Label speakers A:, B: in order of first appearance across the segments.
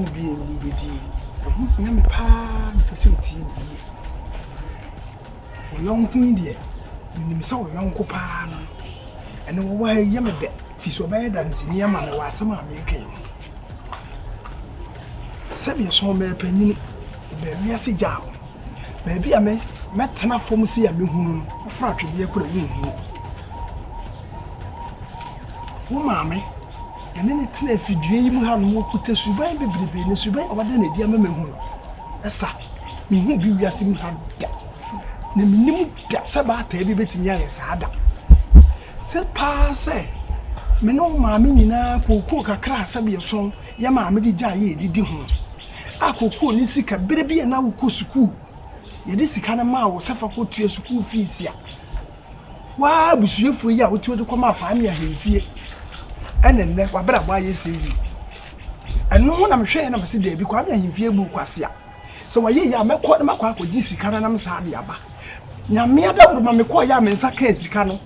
A: will be with you. I'm a young queen, dear. You saw a young copan. And why you may bet, fish or bed and see Yaman was some making. Seven saw me penny, baby, I see Jow. Maybe I may met enough for me see a new fraction, dear, could have been. Oh, mammy. And then it's if you dream how more put a survey, baby, and survey over the dear mamma. Esther, me who be getting her death. The minimum that's about baby bit me as harder. Said Pa say, me no mammy na cook a class of your song, Yama made jay did home. I could call Nisica, baby, and now cook school. Yet this kind of ma will suffer put your school fees here. Why was you for you to come up? I'm Ahenfie. And then what better why you say you? And no one I'm sure I'm saying there because I'm Ahenfie Buquasia. So why ye are quite my quack with this can I'm Sadiaba. Yamia double mammy quite yam and Sake Cano.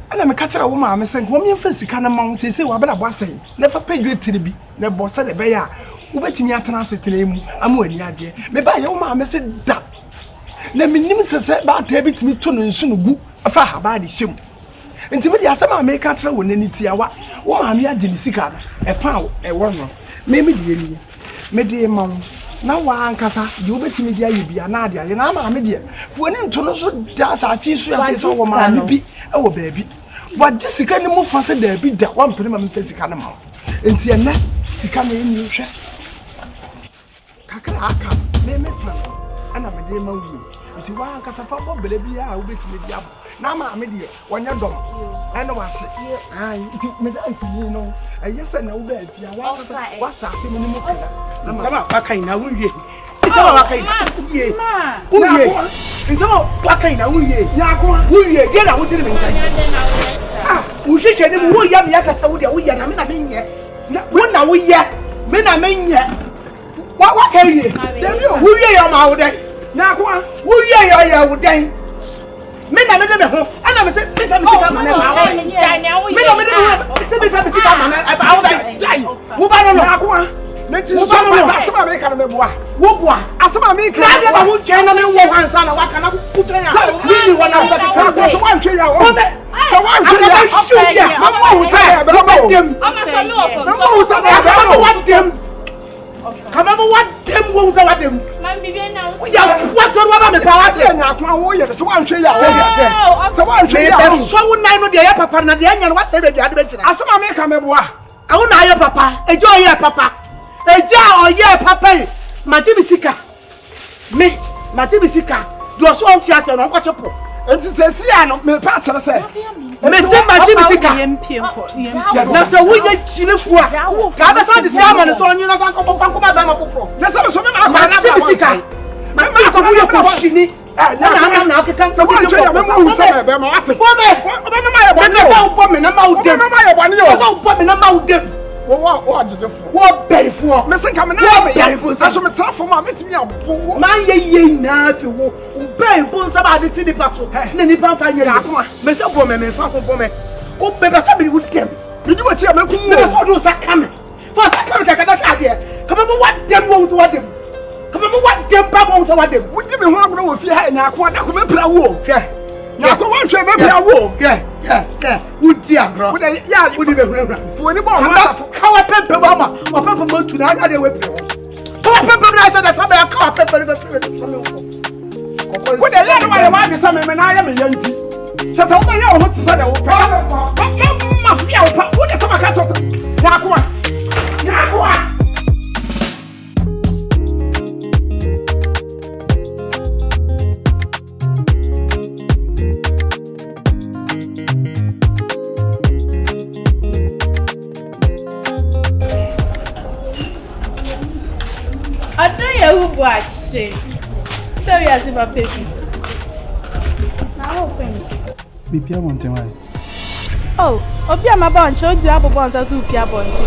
A: And I'm a catcher of woman, I'm saying, woman, first can among say, what better was saying, never pay good to be, never boss at the bear. Who bet me at transit name, I'm with Yaje. Maybe your mamma said that. Let me name said about David to me to soon go a far body shim. Until we are some make a travel in it. What I'm here, Jimmy a foul, a warner. Maybe the Media Mom. Now, one casa, you bet me, you be a Nadia, and I'm a media. For an international does our tissue as our mammy be our baby. But just a kind of move faster there be that one premium physical animal. And see a net, she come in you share. Kaka, name it from, and I'm a dear movie. It's one catapult, baby, I will be to me. Now, my media, when you're done, and I was I think, you know, I yes, I know that you are what's our minimum. I'm a kind of wound. It's all okay. It's all okay now. We get out to the meantime. Ah, we should say, we have Yaka, we are not in yet. When now we yet, men are men yet. What can you? We are out there. Now, we are out there. Men are not home, and I said, let me come on. Let us come on, what them won't say them. We are what the party and our warriors. So I'm sure you are. So I'm sure you are. So nine of the papa and the young and what's the adventure. As some make a memoir. I won't hire papa, enjoy your papa. A jar or yeah, papa. Matibisika. Me, Matibisika. You are so anxious and unwatchable. And to say, see, I don't make parts of say. Messi Matibisika. Now, we get chili for. Gather some this woman is on you as Uncle Papa for. Let's have some Matibisika. My mother, we are pushing. Now, I can't say, I'm what pay for? Missing coming out. I shall tell for my meeting. My ye nothing will pay bones about the city patrol. Any pound 5 years. Mr. Woman and Father Woman. Oh, baby, somebody would come. Did you watch him? That's what was that coming? For a second, I cannot idea. Come over what them won't want them. Come over what them won't want them. Would give me one of if you had now. I could play a war. Now, come on, try to war. Yeah. Would dear, bro. Yeah, would even for any more. How a pepper, mama, or pepper to the other way. How a pepper, I said, I can't pepper the when they let my wife is something, and I am a young tea. So tell me, you want to say, mafia, what is some cat of Nakua?
B: I don't know who watched it. Tell you as if I pay you. Now open.
C: Bipia wanting why?
B: Oh, Obia my bunch, oh, Diabo bonds as Upia Bonti.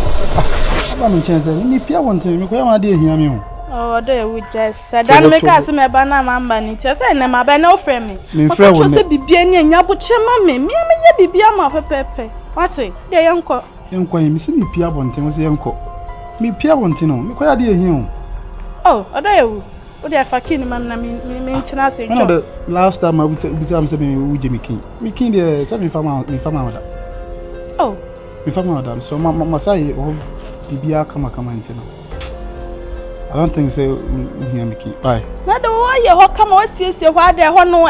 C: I'm a chance, Bipia wanting, you can't hear me.
B: Oh, there we just said, don't make us a banana man, just and my banner frame me.
C: Me, friend, was
B: a Bibian and Yabucha, mammy, me, Bibia, my pepe. What's it? The uncle.
C: Young Kwame, Missing Bipia wanting was the uncle. Me pia want to know. Me kwaya dey here.
B: Oh, odayewu. O dey fakin man na me maintenance job.
C: The last time I be am say me uje me king. Me king dey say me farmer order.
B: Oh.
C: Me farmer order. So my say oh bibia kama ntino. I don't think say we me king. Bye.
B: Na do ye ho kama wasiesie ho ade ho no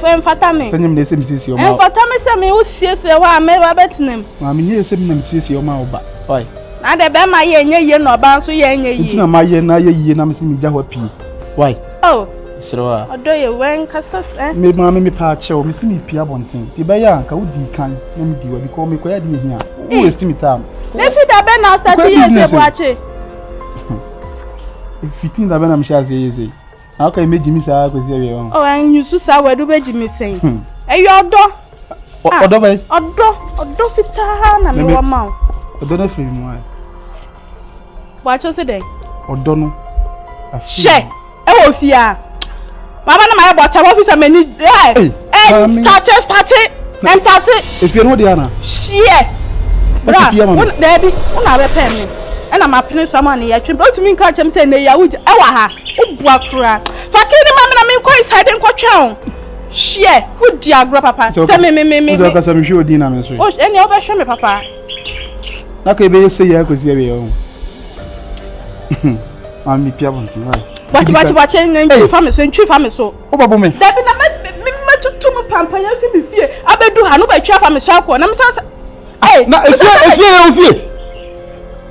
B: emfata me.
C: Sanyem dey say me siesie o ma.
B: Emfata me say me usiesie ho a me ba betinem.
C: Ma me nie say me na siesie o ma oba. Bye.
B: Na de be ma ye nye no ba so ye nye yi.
C: Ntina ma ye na ye yi na me say me gya ho pii. Why?
B: Oh.
C: Sirwa.
B: Odoye wen kasa
C: Me ma me pa chew me see me pia bonten. Ti be ya nka wo di kan na me di wa because me kwaya dey here. Who waste me time?
B: If that be now start years e boache.
C: If 15 that be na me share say. How can you make me say akwesi e we on?
B: Oh, and you so sa we do be me say. E yo odo.
C: Odo be?
B: Odo fita na me wa ma.
C: Odo na free mu ai.
B: Boache se dey.
C: Odo no.
B: She. E wo fia. Mama na my bota officer me ni. Hey, start it. And start it.
C: If you know the ana.
B: Share.
C: What's the mama?
B: Debbie, una be pen me. And I'm applying someone here. But me catch him say na ya uja. E wa ha. Ubua kura. Fakini mama na me ko inside en ko twon. Share. Wo di agro papa. Say me.
C: Wo ka say me hwe odi na me so.
B: Oh, eni o be hwe me papa.
C: Na ka be say ya kwesi e we on. Am mi pia bon ti why.
B: Watch ntwi fa me so.
C: Wo babo me.
B: Debbie na me tutu mu pampa ya fi bi fie. Abedu ha no ba twa fa me so akọ. Na me sa
C: na efie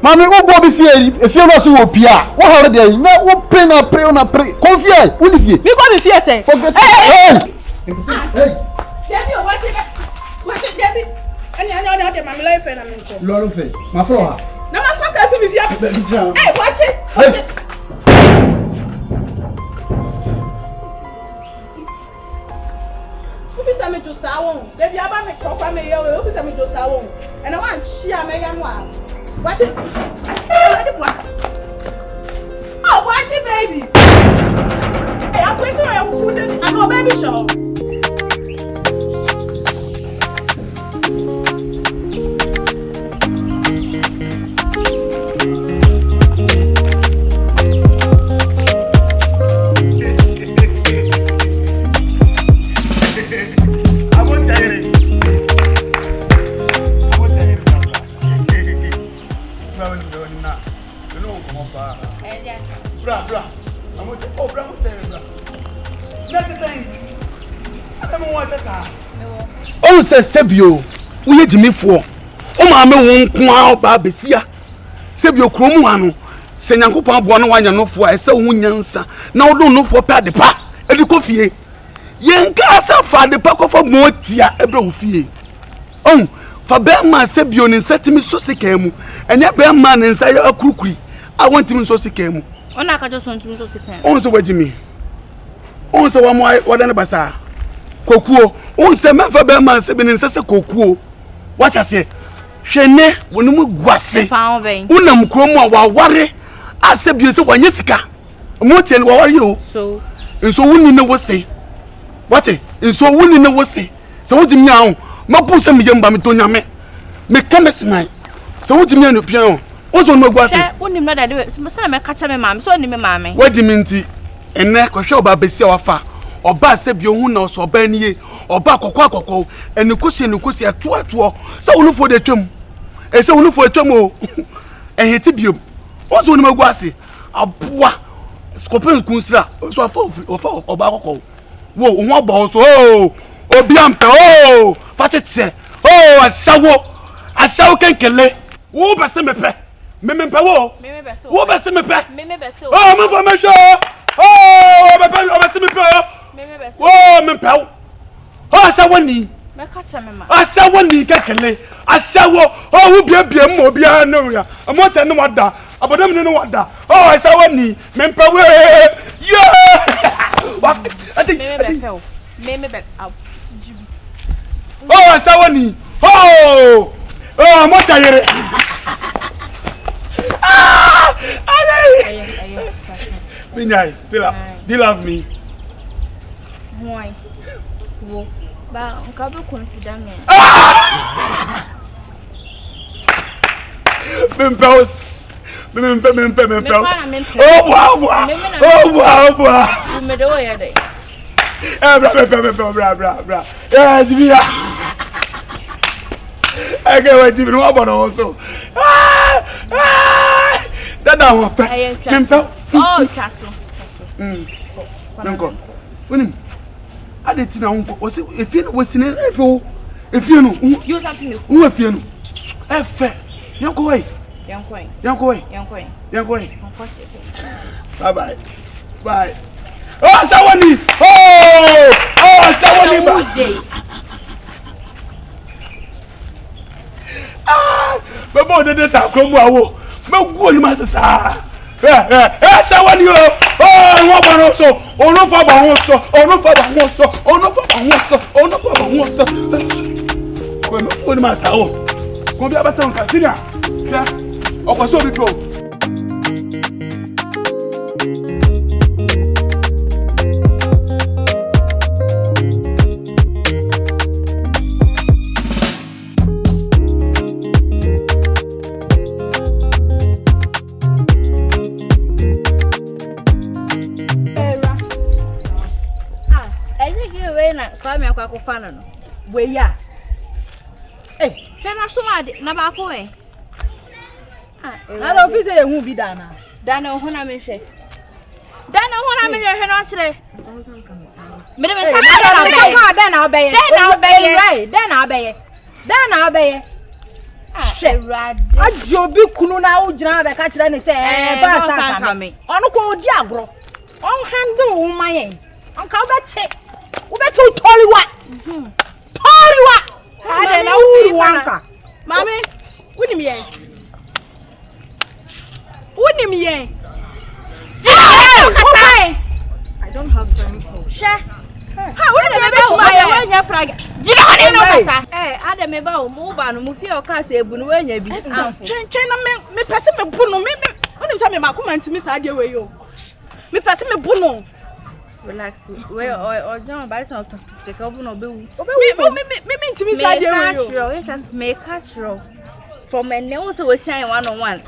C: mami wo bo bi fie efie no so wo pia wo hore dey na wo pray confie wo ni fie
B: mi ko bi fie say
C: forget
B: Debbie o watch Debbie ani de mami life na me nko
C: lo fe ma fro ha
B: na ma fa ka fi bi fie watch it officer me just awon Debbie aba me ko kwa me ye officer me just awon and I want chia me ya no watch it. Oh, watch it, baby. Hey, I'm going to your food and I'm a baby show.
A: Oh, say Sebio, we Jimmy for. Oh, mamma won't come out, Babesia. Sebio Cromuano, Senyankopa Buana, one no for I saw Munyansa. Now don't know for Paddy Pa, and the coffee. Yankasa for the pack of a motia, a brofie. Oh, for Bellman Sebio and set me so sick, and yet Bellman and say a crookery. I want him so sick.
B: I just want to so sick.
A: Also, what Jimmy? Also, one more, what an bazaar. Kokuo on se me fa be man se be nsese kokuo what I say hwene wonu guase unam kromu a waware asebie se wanye sika motie no waware o so wuni ne wo se what so wuni ne wo se wujimi a ho mapu se me yamba me tonyame me kamesina se wujimi anu pia o so no guase
B: woni me da de se na me kacha me maame so ni me maame
A: wajimi nti enne ko hwe oba besia wafa oba sebio hu na so oba niye oba kokko enikosi atoato se wonufo de twam se wonufo atwam o eheti biom ozo wonu maguase aboa skopin kunsira so afa oba kokko wo hu oba so obi ampe fatete asawo kenkele wo bese mepe mempe wo bese mepe me fa me sho bese mepe mepe asawani asawani kekele asawo wo bia mo bia no ya amota no wada abodam no wada asawani mempe we asawani amota yere Minyai, still up. Do you love me?
B: Why? Wo, ba nkabe consider me.
C: I didn't know was if you was in if you know, you something if you know. Young boy. Bye bye. Bye. Oh, someone! Oh, someone! But more than this, I'll come. But good, Master. Someone, oh, one also, oh, no, for also, oh, no, for also, oh, no, for also, oh, no, for also. Well, no good, Master. Come here, but don't consider. Oh, so we go.
D: Kwame akufana no.
B: We ya.
D: Hwena so ade na ba ko e.
B: Ala office e hu bi dana.
D: Dana ho na me hwe. Dana ho na me hwe hwe no kire. Me me sa
B: dana obeye. Dana obeye. Ajobi kunu na wo gina be ka kire ne se ba sa ka me. Onu ko odi agro. On handle wo mayen. On ka obete. Ubetu toriwa. Toriwa. Ade na uwanka. Mami, unim ye. I don't have time for.
D: She. Ha, unim me be my wanya praga. Jira oni no kasa. Ade me ba o mu ba no mu fi o kasa ebu no wanya bi.
B: Twen na me pese me bu no me unim say me makoma ntimi sa ade we yo. Me pese me bu no.
D: Relax. We or John buy some of the couple no be. Me
B: ntimi sa ade we yo.
D: We just make catch-roll. From a nail so we shine one-on-one.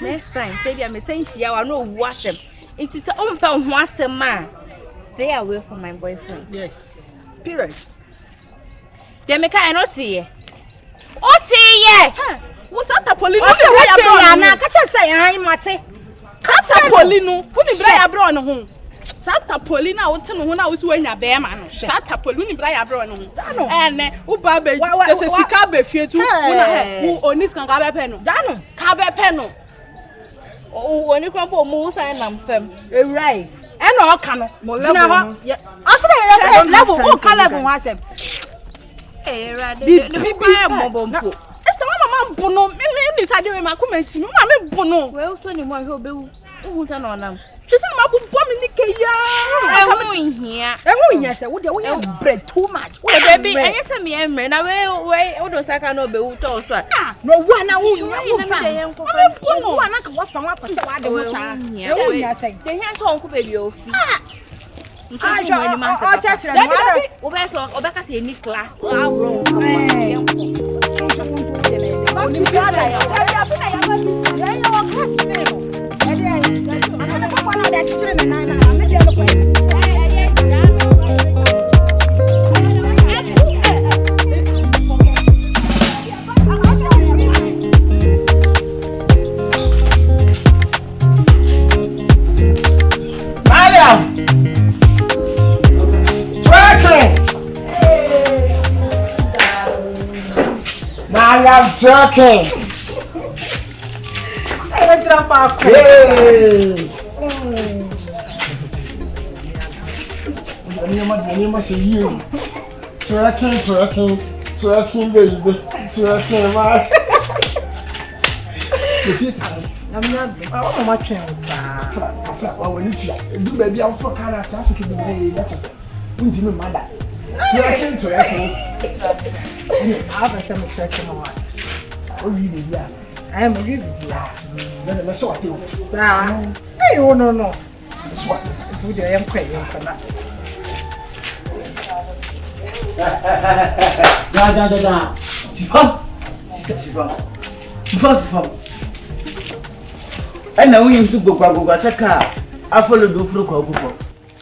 D: Next time, say me saying she I know what them. It is on pound once a man. Stay away from my boyfriend.
B: Yes. Period.
D: Jamaica I not see. Oti
B: what's that Polino? Na ka say han mate. Sata Polino. Uni bra ya bro no ho. Sata Polina wote no ho na wo so anya be ma no. Sata Polini bra ya bro no ho. Ene wo ba be se sika be fie tu. Wo onis kan ka be pe no. Dano ka be pe no.
D: Oni krampo mu san nam fam.
B: Ewrai. Ena o ka no. Gina ho. Asere level o ka level ho asem.
D: Rade. Ne ba mo bompo.
B: Mama bono me sade we makomenti me mama bono
D: we so ni mo ahwe obewu uhun ta na onam
B: tisi ma bo mi nike ya ehun hia se wo de wo ya bread too much
D: we baby anya se me emre na we do saka na obewu to so
B: no wa na wo fa bono wa na ka wa fa wa pa se wa de wo sa ehun hia se
D: de hia to onko baby ofi
B: chachira
D: no we so obeka se ni class awro
B: Olimpiada ya. Ya yo classe. Ana ko kwa na da chichire me na me dia lo kwa.
A: Mariam. Mariam talking. Hey. Name say you. Talking, baby. Talking, man. I'm not. Oh, my chance. Well, when you do, baby, I'm for kind of traffic in the day. That's we didn't matter. Talking. I have some talking on. Oh, you did, yeah. I am a good yeah. Then I saw you. Hey, oh, no. That's what I am crazy for that. Da. Sifam.
E: And now we into go saka. I follow do fruit.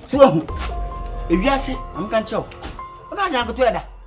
E: So, if you say, I'm can't show. What can I go to that?